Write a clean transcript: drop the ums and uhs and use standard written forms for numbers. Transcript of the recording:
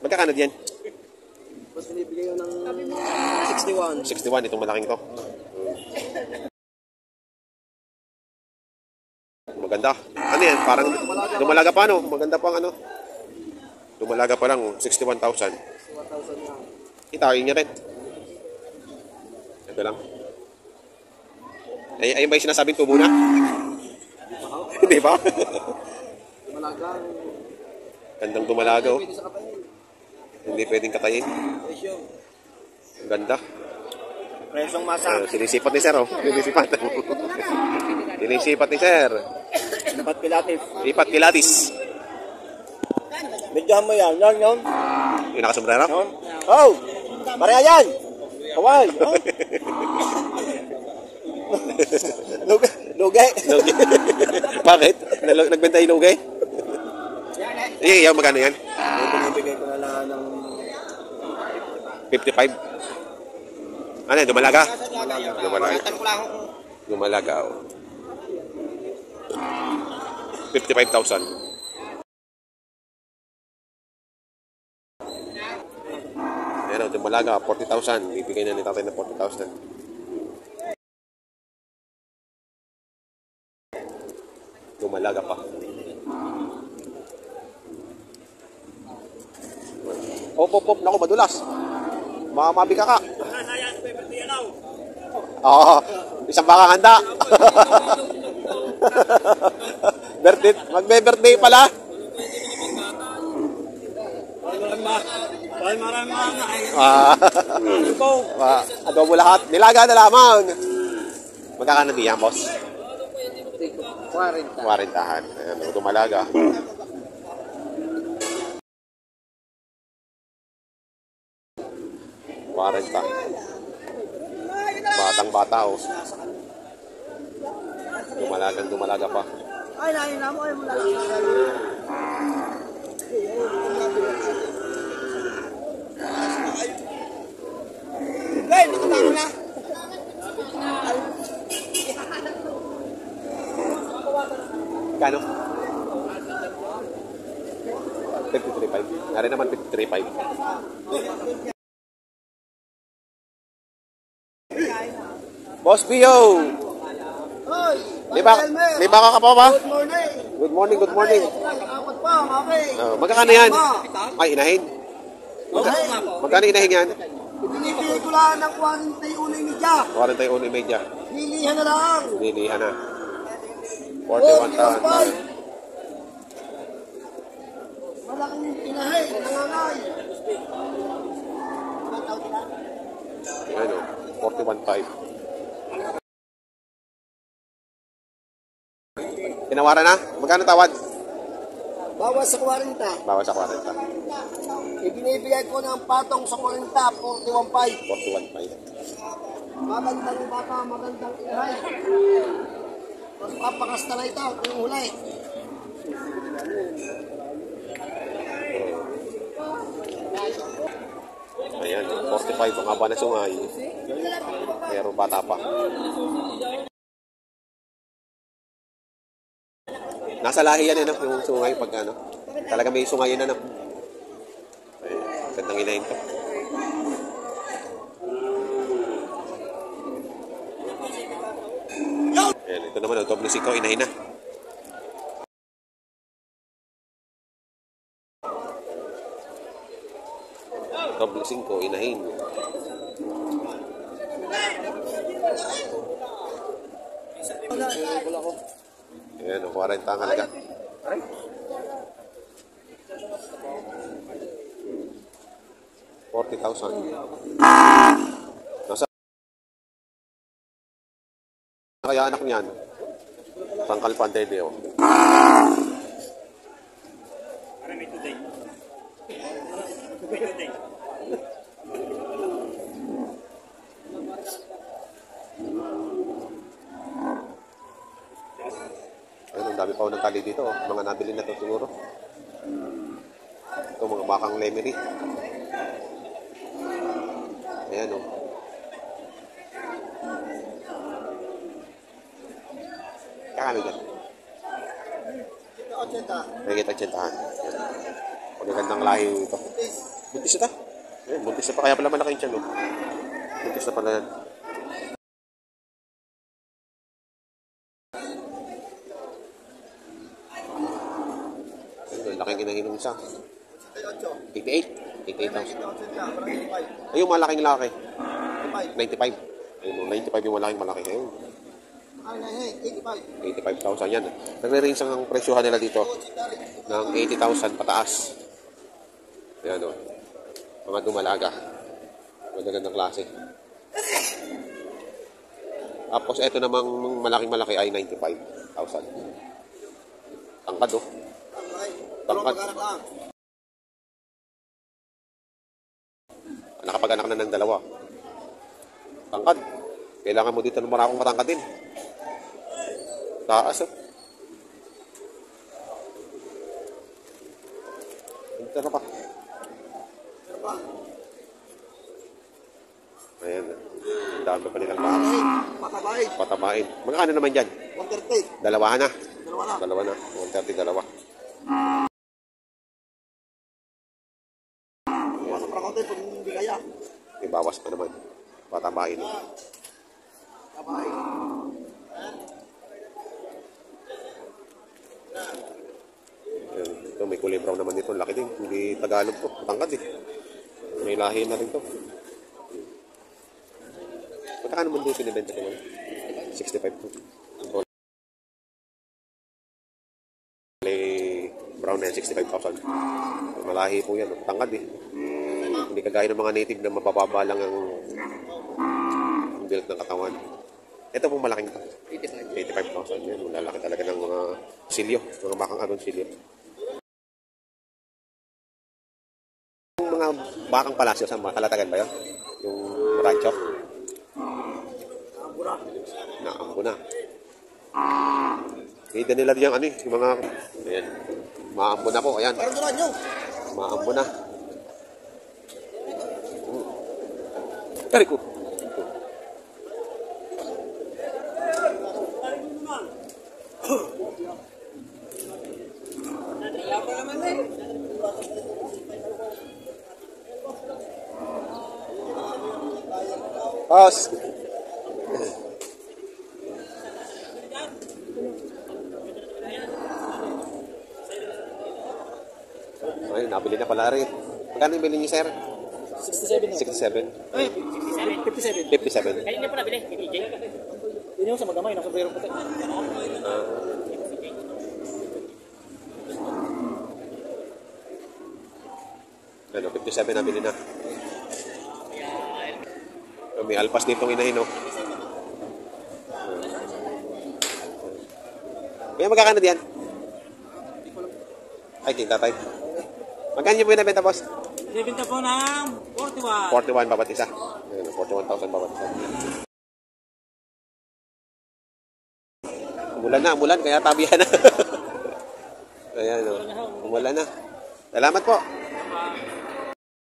Magkakano yan? Mas binibigay ko ng 61. 61, itong malaking to. Maganda. Ano yan? Parang dumalaga pa, no? Maganda pang ano. Dumalaga pa lang, 61,000. 61,000 lang. Kita, yun niya rin. Ito lang. Ay, ayun ba yung sinasabing tubo na? Hindi ba? Dumalaga. Gandang dumalaga, oh. Pwede sa kapain. Hindi pwedeng katayin. Presyo. Ang ganda. Presyong masa. Sinisipat ni sir, oh. Sinisipat. Sinisipat ni sir. Dapat pilatif. Lipat kilatis. Medyo mo yan. Yan, yan. Yung nakasombrero? Yan. Oh! Pareha yan! Kawal! Oh. Lugay. Lugay. Bakit? Nagbenta yung lugay? Iya, magkano yan? Binibigay ko na lang ng 55. Ano yan? Dumalaga? Dumalaga. Dumalaga, oh. 55,000. Ayan o, dumalaga, 40,000. Bibigay na ni tatay na 40,000. Dumalaga pa. Op. Naku, madulas. Mamabi ka. Oo, isang baka handa. Birthday, magbe-birthday pala. Adobo lahat. Nilaga na lamang. Magkakano diyan, boss? 40. 40-han. Ayan, dumalaga. Batang-bata, oh. Dumalaga pa. Ay, lain na mo. Ay, mula lang. Glenn, nakatago na. Kano? 53.5. Nari naman 53.5. Boss Pio! May baka ka pa ba? Good morning. Good morning. Apat pa, okay. Magkakano yan? Ay, inahin. Magkano inahin yan? Binibigay ko lang ng 41 media. 41.5. Lilihan na lang. Lilihan na. 41,000. Malaking inahay, nangangay. Ano, 41.5. Tinawaran na? Magkano tawad? Bawas sa 40. Bawas sa 40. Ibinibigay ko ng patong sa 40, 41.5. 41.5. Magandang bata, magandang inahay. Mas papakasta na ito, yung huli. Ayan, 45 ang haba na sungay. Pero bata pa. Nasa lahi yan, yung sungay pag ano. Talaga may sungay yan, ano. Ayan, gandang inahin to. Ayan, ito naman, ang doble siko, inahin na. Doble 5, inahin. Ayan, 40 ang halaga. $40,000. Nasa kaya anak niyan? Tangkal Pantede, oh. Ayun, ang dami pa ng tali dito, oh. Mga nabili na to siguro. Ito, mga bakang lemery. Ayan, oh. Kakano dyan? May kita 80. Magagandang lahi ito. Buntis ito. Ayan, buntis na pa. Kaya pala malaki yung tiyan, no? Buntis na pala yan. Ayan, laking inahinom isa. 88. 88,000. Ayun, malaking laki. 95. Ayun, 95 yung malaking malaki. Ayun. 85,000 yan. Nagre-range ang presyohan nila dito ng 80,000 pataas. Ayan o. Mga dumalaga. Magagandang klase. Tapos ito namang malaking malaki ay 95,000. Tangkad o. Tangkad. Nakapag-anak na ng dalawa. Tangkad. Kailangan mo dito ng maraming matangkad din. Taas, oh. Ito na pa. Ayan. Ang dami pa nilang baka. Patabain. Magkano naman dyan? 130. Dalawahan na. Dalawa na. 130, dalawa. Masok pa konti pag hindi kaya. Ibawas pa naman. Patabain. Sabay. Ayan. Ito, may kulay brown naman dito. Laki din. Hindi Tagalog to. Tangkad eh. May lahi na rin to. Magkano naman dito pinibenta ko? 65 to. Brown na yan, 65,000. Malahi po yan. Tangkad eh. Hindi kagaya ng mga native na mabababa lang ang build ng katawan. Ito pong malaking to. 85,000 yan. Lalaki talaga ng mga silyo. Mga bakang aron silyo. Yung mga bakang palasyo, sa kalatagan ba yun? Yung rancho? Naambo na. Hida nila diyan ano eh. Yung mga... Ayan. Maambo na po. Ayan. Parang duran nyo. Maambo na. Kari ko. Pas. Ay, nabili na pala rin. Magkano yung bili niyo, sir? 67. 67. Ay, 57. 57. Kaya hindi pa nabili. Yun yung sa magamay. Nasa bayro puti. Ano, 57 nabili na. May alpas dito inahin, no? Kaya magkakano diyan? Ay, kita tayo. Magkano yung binabenta, boss? Binibenta po ng 41. 41 bawat isa. 41,000 bawat isa. Umulan, kaya tabihan na. Ayan, no? Umulan na. Salamat po.